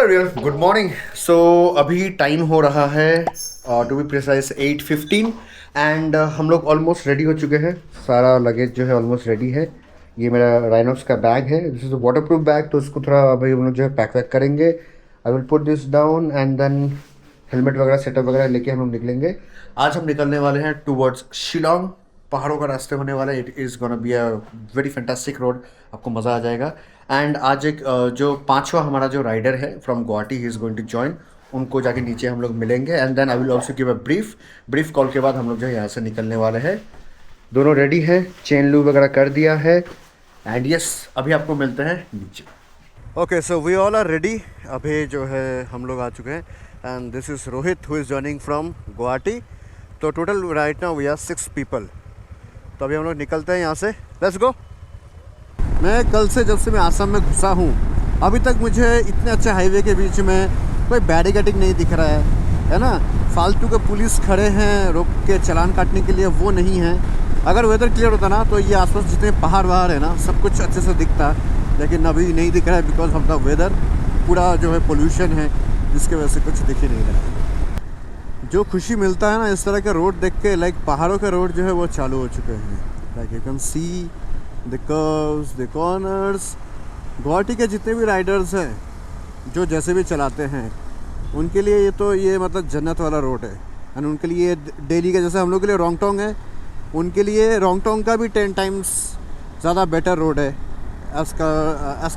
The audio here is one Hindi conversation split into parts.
Everyone, good morning. सो अभी टाइम हो रहा है टू बी प्रिसाइज 8:15 एंड हम लोग ऑलमोस्ट रेडी हो चुके हैं। सारा लगेज जो है ऑलमोस्ट रेडी है। ये मेरा राइनॉक्स का बैग है, this is water proof bag, तो इसको थोड़ा अभी हम लोग जो है पैक वैक करेंगे। I will put this down and then helmet वगैरह सेटअप वगैरह लेके हम लोग निकलेंगे। आज हम निकलने वाले हैं टूवर्ड्स शिलोंग। पहाड़ों का रास्ते होने वाला है। It is gonna be a very fantastic road, आपको मज़ा आ जाएगा। एंड आज एक जो पांचवा हमारा जो राइडर है from Guwahati, he is going to join. उनको जाके नीचे हम लोग मिलेंगे and then I will also give a brief call के बाद हम लोग जो है यहाँ से निकलने वाले हैं। दोनों रेडी हैं, चेन लूप वगैरह कर दिया है एंड यस, अभी आपको मिलते हैं नीचे। Okay, so we all are ready. अभी जो है हम लोग आ चुके हैं and this is Rohit who is joining from Guwahati. तो total right now we are 6 people. तो अभी हम लोग निकलते हैं यहाँ से, लेट्स गो। मैं कल से जब से मैं आसाम में घुसा हूँ अभी तक मुझे इतने अच्छे हाईवे के बीच में कोई बैरिकेडिंग नहीं दिख रहा है ना। फालतू के पुलिस खड़े हैं रोक के चालान काटने के लिए, वो नहीं है। अगर वेदर क्लियर होता ना तो ये आसपास जितने पहाड़ वहाड़ है ना सब कुछ अच्छे से दिखता, लेकिन अभी नहीं दिख रहा है बिकॉज ऑफ द वेदर। पूरा जो है पोल्यूशन है जिसकी वजह से कुछ दिख ही नहीं रहा है। जो खुशी मिलता है ना इस तरह के रोड देख के, लाइक पहाड़ों के रोड जो है वो चालू हो चुके हैं। Like you can see the curves, the corners. Guwahati के जितने भी राइडर्स हैं जो जैसे भी चलाते हैं उनके लिए ये मतलब जन्नत वाला रोड है। एंड उनके लिए डेली का, जैसे हम लोग के लिए रोंगटोंग है, उनके लिए रोंगटोंग का भी 10 टाइम्स ज़्यादा बेटर रोड है as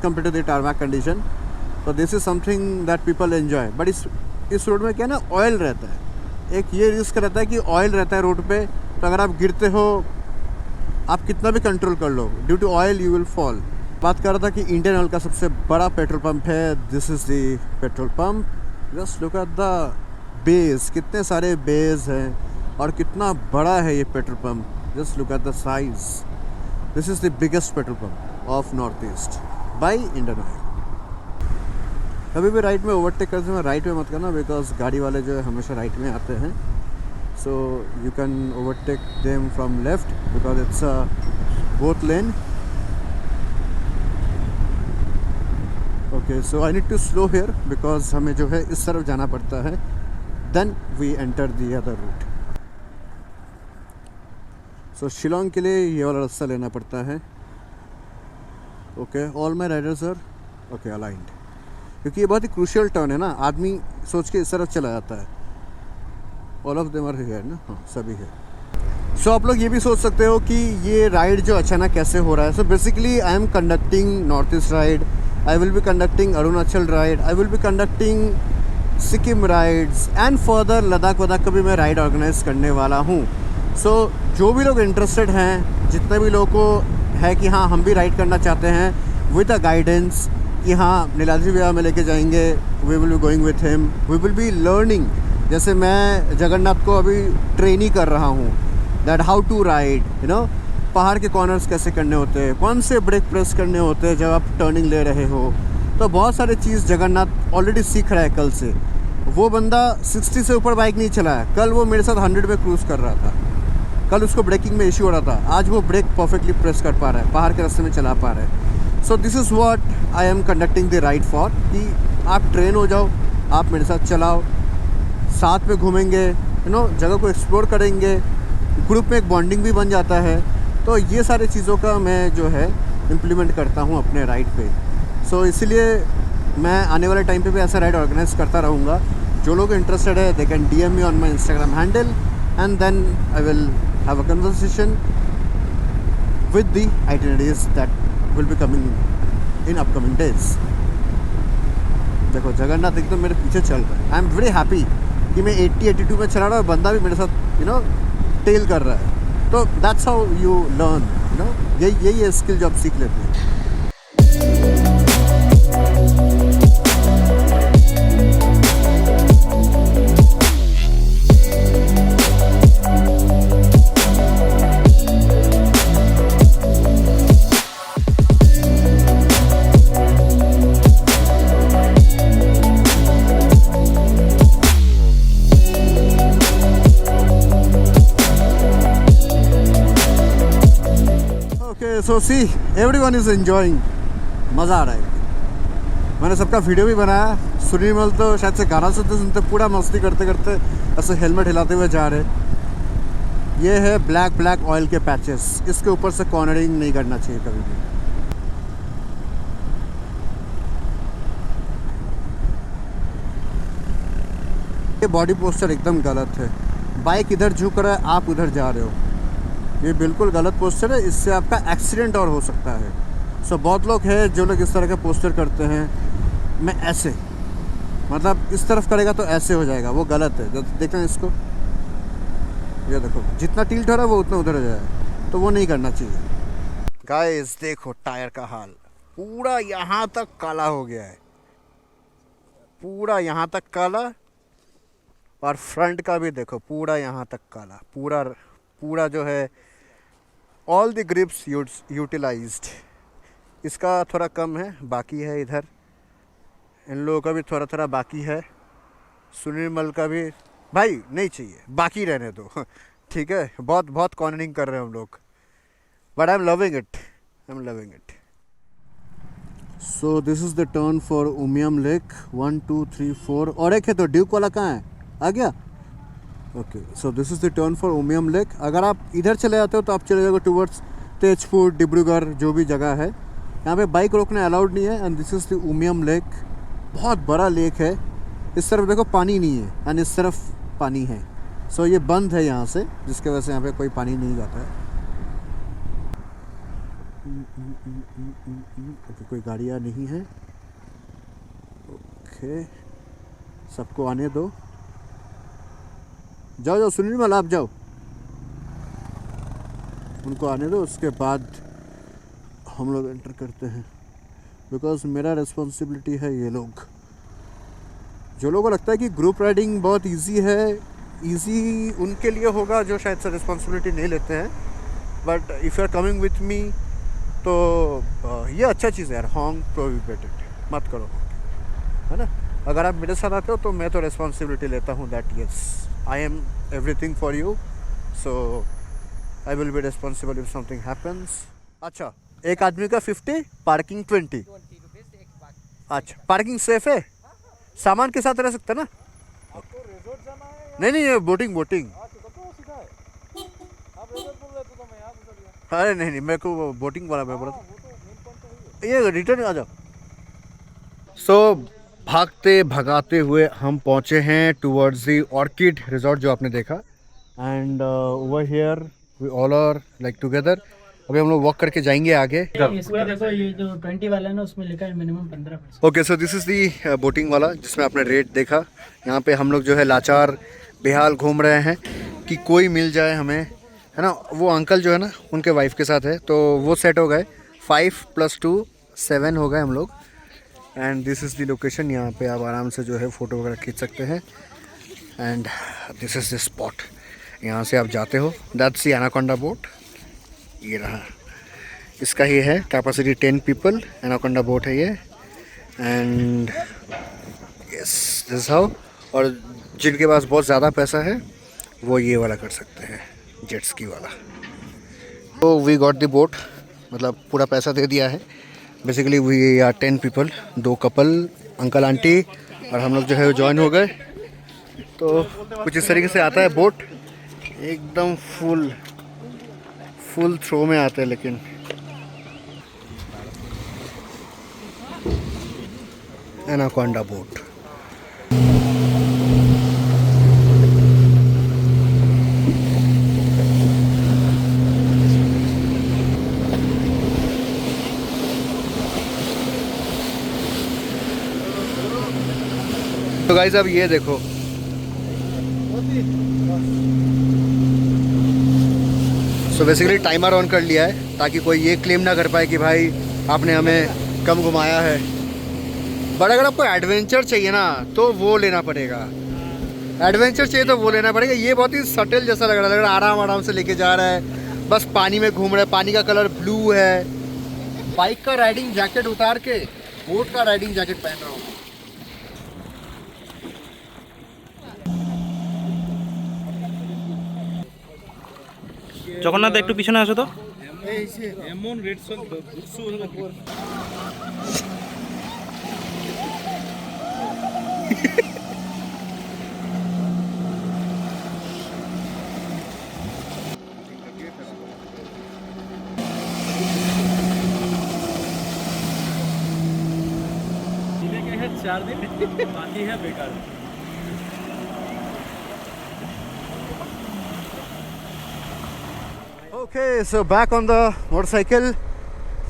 compare to the tarmac condition. तो this is something that people enjoy. But इस रोड में क्या ना, ऑयल रहता है। एक ये रिस्क रहता है कि ऑयल रहता है रोड पे, तो अगर आप गिरते हो, आप कितना भी कंट्रोल कर लो, due to oil you will fall. बात कर रहा था कि इंडियन ऑयल का सबसे बड़ा पेट्रोल पंप है। This is the petrol pump. Just look at the base, कितने सारे बेस हैं और कितना बड़ा है ये petrol pump. Just look at the size. This is the biggest petrol pump of north east by Indian oil. कभी भी राइट में ओवरटेक करते समय राइट में मत करना, बिकॉज गाड़ी वाले जो है हमेशा राइट में आते हैं। So you can overtake them from left because it's both lane. Okay, so I need to slow here because हमें जो है इस तरफ जाना पड़ता है, then we enter the other route. So Shillong के लिए ये वाला रास्ता लेना पड़ता है। Okay, all my riders are okay aligned, क्योंकि ये बहुत ही क्रूशियल टर्न है ना, आदमी सोच के इस तरफ चला जाता है। All of them are here ना, हाँ सभी है। सो आप लोग ये भी सोच सकते हो कि ये राइड जो अचानक कैसे हो रहा है। So basically I am conducting north east ride, I will be conducting Arunachal ride, I will be conducting Sikkim rides and further Ladakh वद्दाख का भी मैं राइड ऑर्गेनाइज करने वाला हूँ। सो जो भी लोग इंटरेस्टेड हैं, जितने भी लोगों को है कि हाँ हम भी राइड करना चाहते हैं विद अ गाइडेंस कि हाँ नीलाद्री विहार में लेके जाएंगे, we will be going with him, we will be learning. जैसे मैं जगन्नाथ को अभी ट्रेन ही कर रहा हूँ that how to ride, you know, पहाड़ के कॉर्नर्स कैसे करने होते हैं, कौन से ब्रेक प्रेस करने होते हैं जब आप टर्निंग ले रहे हो। तो बहुत सारे चीज़ जगन्नाथ ऑलरेडी सीख रहा है कल से। वो बंदा 60 से ऊपर बाइक नहीं चलाया, कल वो मेरे साथ 100 पे क्रूज़ कर रहा था। कल उसको ब्रेकिंग में इश्यू हो रहा था, आज वो ब्रेक परफेक्टली प्रेस कर पा रहा है, पहाड़ के रास्ते में चला पा रहा है। सो this is what I am conducting the ride for, कि आप ट्रेन हो जाओ, आप मेरे साथ चलाओ, साथ में घूमेंगे, यू नो, जगह को एक्सप्लोर करेंगे, ग्रुप में एक बॉन्डिंग भी बन जाता है। तो ये सारी चीज़ों का मैं जो है इम्प्लीमेंट करता हूँ अपने राइड पे। सो इसीलिए मैं आने वाले टाइम पे भी ऐसा राइड ऑर्गेनाइज करता रहूँगा। जो लोग इंटरेस्टेड है they can DM me on my Instagram handle and then I will have a conversation with the itineraries that will be coming in upcoming days. देखो जगन्नाथ एकदम मेरे पीछे चल रहा है। आई एम वेरी हैप्पी कि मैं 80-82 में चला रहा हूँ, बंदा भी मेरे साथ यू नो टेल कर रहा है। तो that's how you learn, you know, यही है स्किल जो आप सीख लेते हैं। So see, everyone is enjoying, मज़ा आ रहा है। मैंने सबका वीडियो भी बनाया। सुनील मल तो शायद से गाना सुनते सुनते पूरा मस्ती करते करते ऐसे हेलमेट हिलाते हुए जा रहे। ये है ब्लैक ब्लैक ऑयल के पैचेस, इसके ऊपर से कॉर्नरिंग नहीं करना चाहिए कभी भी। ये बॉडी पोस्चर एकदम गलत है। बाइक इधर झुक रहा है, आप उधर जा रहे हो, ये बिल्कुल गलत पोस्चर है। इससे आपका एक्सीडेंट और हो सकता है। सो बहुत लोग हैं जो लोग इस तरह का पोस्चर करते हैं। मैं ऐसे मतलब इस तरफ करेगा तो ऐसे हो जाएगा, वो गलत है। जब देखें इसको, ये देखो जितना टिल्ट हो रहा है वो उतना उधर हो जाएगा, तो वो नहीं करना चाहिए। गाइस देखो टायर का हाल, पूरा यहाँ तक काला हो गया है, पूरा यहाँ तक काला। और फ्रंट का भी देखो पूरा यहाँ तक काला, पूरा पूरा जो है ऑल द ग्रिप्स यूटिलाइज्ड। इसका थोड़ा कम है, बाकी है इधर। इन लोगों का भी थोड़ा थोड़ा बाकी है। सुनील मल का भी भाई नहीं चाहिए, बाकी रहने दो ठीक है। बहुत बहुत कॉर्नरिंग कर रहे हैं हम लोग, but I am loving it, I am loving it. So this is the turn for Umiam lake. 1 2 3 4 और एक है तो ड्यूक वाला कहाँ है, आ गया। Okay, so this is the turn for Umiam lake. अगर आप इधर चले जाते हो तो आप चले जाओगे टूवर्ड्स तेजपुर, डिब्रूगढ़, जो भी जगह है। यहाँ पे बाइक रोकने अलाउड नहीं है। And this is the Umiam lake, बहुत बड़ा लेक है। इस तरफ देखो पानी नहीं है, एंड इस तरफ पानी है। सो ये बंद है यहाँ से, जिसकी वजह से यहाँ पे कोई पानी नहीं जाता है। ओके, कोई गाड़ियाँ नहीं है। ओके, सबको आने दो। जाओ जाओ सुनील मल, आप जाओ, उनको आने दो, उसके बाद हम लोग एंटर करते हैं। बिकॉज मेरा रिस्पॉन्सिबिलिटी है। ये लोग जो लोगों को लगता है कि ग्रुप राइडिंग बहुत इजी है, इजी उनके लिए होगा जो शायद से रिस्पॉन्सिबिलिटी नहीं लेते हैं। But if you are coming with me तो ये अच्छा चीज़ है यार। हॉन्ग प्रोहिबिटेड, मत करो, है ना। अगर आप मेरे साथ आते हो तो मैं तो रिस्पॉन्सिबिलिटी लेता हूँ that yes I am everything for you, so I will be responsible if something happens. अच्छा, एक आदमी का 50, पार्किंग 20। अच्छा, पार्किंग सेफ है, सामान के साथ रह सकता है ना। आपको रिजॉर्ट जाना है या नहीं नहीं, ये बोटिंग बोटिंग। तो सीधा है। आप रिजॉर्ट बोल रहे थे तो मैं यहाँ गुजर गया। अरे नहीं नहीं, मेरे को बोटिंग वाला मैं बोला वो तो मेन पॉइंट तो था। ये रिटर्न आ जाओ। सो भागते भगाते हुए हम पहुँचे हैं टूवर्ड्स द ऑर्किड रिजॉर्ट जो आपने देखा। And over here we all are like together. अभी हम लोग वॉक करके जाएंगे आगे। इसमें देखो ये जो 20 वाला है ना, उसमें लिखा है मिनिमम 15 पैसे। Okay, so this is the boating वाला जिसमें आपने रेट देखा। यहाँ पे हम लोग जो है लाचार बेहाल घूम रहे हैं कि कोई मिल जाए हमें, है ना। वो अंकल जो है ना उनके वाइफ के साथ है, तो वो सेट हो गए। 5 + 2 7 हो गए हम लोग। And this is the location, यहाँ पे आप आराम से जो है फ़ोटो वगैरह खींच सकते हैं। And this is the spot, यहाँ से आप जाते हो। दैट्स दी एनाकोंडा बोट, ये रहा। इसका ही है कैपेसिटी 10 पीपल, एनाकोंडा बोट है ये। And yes this how. और जिनके पास बहुत ज़्यादा पैसा है वो ये वाला कर सकते हैं, जेट स्की वाला। तो वी गॉट द बोट, मतलब पूरा पैसा दे दिया है। Basically we are 10 people, 2 couple, uncle aunty और हम लोग जो है ज्वाइन हो गए। तो कुछ इस तरीके से आता है बोट, एकदम फुल थ्रो में आते हैं। लेकिन एनाकोंडा बोट। तो गाइस अब ये देखो, सो बेसिकली टाइमर ऑन कर लिया है ताकि कोई ये क्लेम ना कर पाए कि भाई आपने हमें कम घुमाया है। बट अगर आपको एडवेंचर चाहिए ना तो वो लेना पड़ेगा, एडवेंचर चाहिए तो वो लेना पड़ेगा। ये बहुत ही सटल जैसा लग रहा है, आराम से लेके जा रहा है, बस पानी में घूम रहा है। पानी का कलर ब्लू है। बाइक का राइडिंग जैकेट उतार के बोट का राइडिंग जैकेट पहन रहा हूँ। জগন্নাথ একটু পিছনে আসো তো। এমন রেড সল ঘুরছু जिले के हैं 4 दिन बाकी है बेकार। Okay so back on the motorcycle.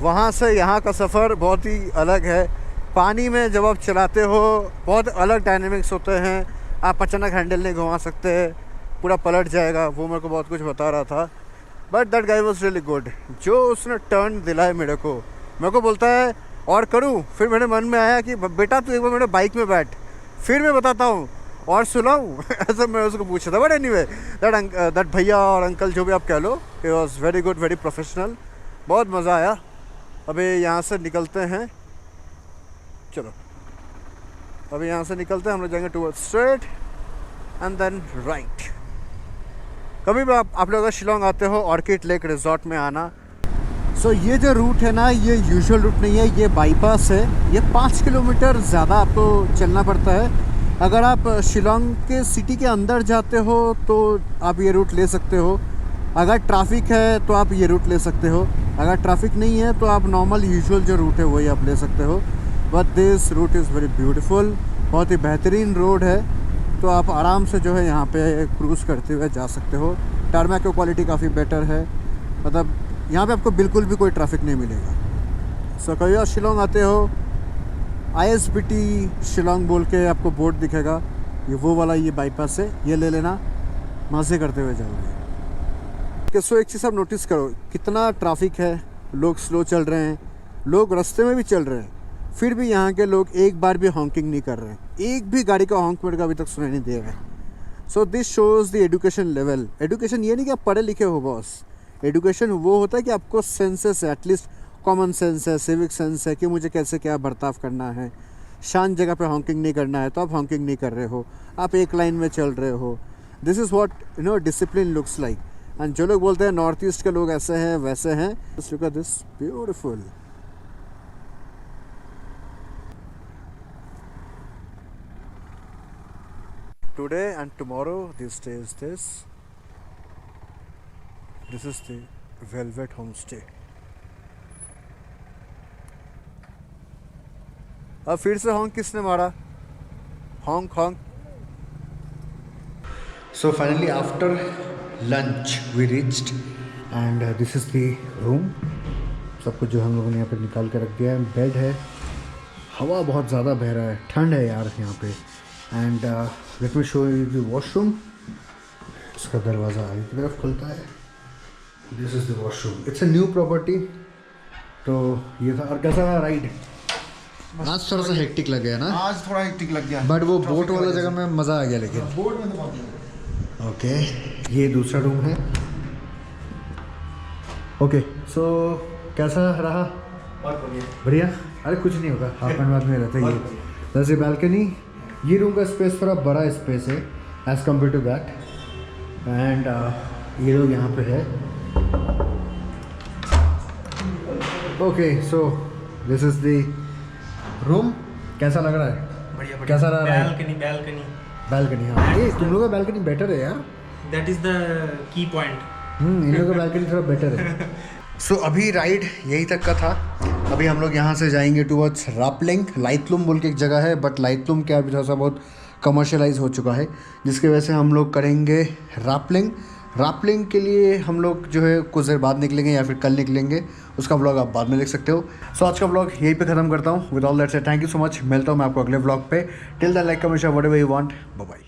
वहाँ से यहाँ का सफ़र बहुत ही अलग है। पानी में जब आप चलाते हो बहुत अलग डायनेमिक्स होते हैं। आप अचानक हैंडल नहीं घुमा सकते, पूरा पलट जाएगा। वो मेरे को बहुत कुछ बता रहा था, but that guy was really good. जो उसने टर्न दिलाए मेरे को बोलता है और करूँ। फिर मेरे मन में आया कि बेटा तू एक बार मेरे बाइक में बैठ, फिर मैं बताता हूँ और सुनाऊँ। ऐसा मैं उसको पूछा था। बट एनीवे दैट भैया और अंकल जो भी आप कह लो, it was very good, very professional. बहुत मज़ा आया। अभी यहाँ से निकलते हैं, चलो अभी यहाँ से निकलते हैं। हम लोग जाएंगे toward straight and then right. कभी भी आप लोग अगर शिलोंग आते हो ऑर्किड लेक रिजॉर्ट में आना। सो ये जो रूट है ना, ये यूजुअल रूट नहीं है, ये बाईपास है। ये 5 किलोमीटर ज़्यादा आपको चलना पड़ता है। अगर आप शिलोंग के सिटी के अंदर जाते हो तो आप ये रूट ले सकते हो। अगर ट्रैफिक है तो आप ये रूट ले सकते हो। अगर ट्रैफिक नहीं है तो आप नॉर्मल यूजुअल जो रूट है वही आप ले सकते हो। But this route is very beautiful, बहुत ही बेहतरीन रोड है। तो आप आराम से जो है यहाँ पे क्रूज़ करते हुए जा सकते हो। टारमैक की क्वालिटी काफ़ी बेटर है, मतलब यहाँ पे आपको बिल्कुल भी कोई ट्रैफिक नहीं मिलेगा। सो कभी आप शिलोंग आते हो, ISBT शिलोंग बोल के आपको बोर्ड दिखेगा, ये वो वाला ये बाईपास है, ये ले लेना, मज़े करते हुए जाओगे। सो एक चीज़ आप नोटिस करो, कितना ट्रैफिक है, लोग स्लो चल रहे हैं, लोग रास्ते में भी चल रहे हैं, फिर भी यहाँ के लोग एक बार भी हॉन्किंग नहीं कर रहे हैं। एक भी गाड़ी का हॉन्क मेरे को अभी तक सुनाई नहीं दे रहा है। So this shows the education level. Education ये नहीं कि आप पढ़े लिखे हो बॉस, एजुकेशन वो होता है कि आपको सेंसेस है, एटलीस्ट कॉमन सेंस है, सिविक सेंस है कि मुझे कैसे क्या बर्ताव करना है। शांत जगह पे हॉन्किंग नहीं करना है तो आप हॉन्किंग नहीं कर रहे हो, आप एक लाइन में चल रहे हो। This is what discipline looks like. And जो लोग बोलते हैं नॉर्थ ईस्ट के लोग ऐसे हैं वैसे हैं, look at this beautiful. Today and tomorrow this day is this is the Velvet Homestay। अब फिर से हॉन्क किसने मारा? हॉन्क हॉन्क। So finally after lunch we reached and this is the room। सब कुछ जो हम लोगों ने यहाँ पे निकाल कर रख दिया है। बेड है, हवा बहुत ज़्यादा बह रहा है, ठंड है यार यहाँ पे। And let me show you the washroom. इसका दरवाज़ा आगे की तरफ खुलता है। This is the washroom. It's a new property. तो ये था। और कैसा रहा राइड? आज थोड़ा सा हेक्टिक लग गया ना? आज थोड़ा हेक्टिक लग गया, बट वो बोट वाला जगह में मज़ा आ गया। लेकिन बोट में तो बहुत ओके, ये दूसरा रूम है। ओके सो कैसा रहा? बढ़िया। अरे कुछ नहीं होगा, हाफ एंड बाद में रहता है। ये वैसे बालकनी, ये रूम का स्पेस थोड़ा बड़ा स्पेस है as compare to that. And ये लोग यहाँ पे है। Okay so this is the room. कैसा लग रहा है? बढ़िया। कैसा रहा है? Balcony balcony. हाँ ये तुम लोगों का बालकनी बेटर है यार। That is the key point. इन लोगों का बालकनी थोड़ा बेटर है। सो अभी राइड यही तक का था। अभी हम लोग यहाँ से जाएंगे टूवर्ड्स रापलिंग। लाइतलुम बोल के एक जगह है, बट लाइतलुम क्या अभी थोड़ा सा बहुत कमर्शियलाइज हो चुका है, जिसकी वजह से हम लोग करेंगे रापलिंग। रापलिंग के लिए हम लोग जो है कुछ देर बाद निकलेंगे या फिर कल निकलेंगे, उसका व्लॉग आप बाद में देख सकते हो। सो आज का व्लॉग यहीं पे ख़त्म करता हूँ। With all that say thank you so much. मिलता हूँ मैं आपको अगले व्लॉग पे। Till then like comment share whatever you want. Bye bye.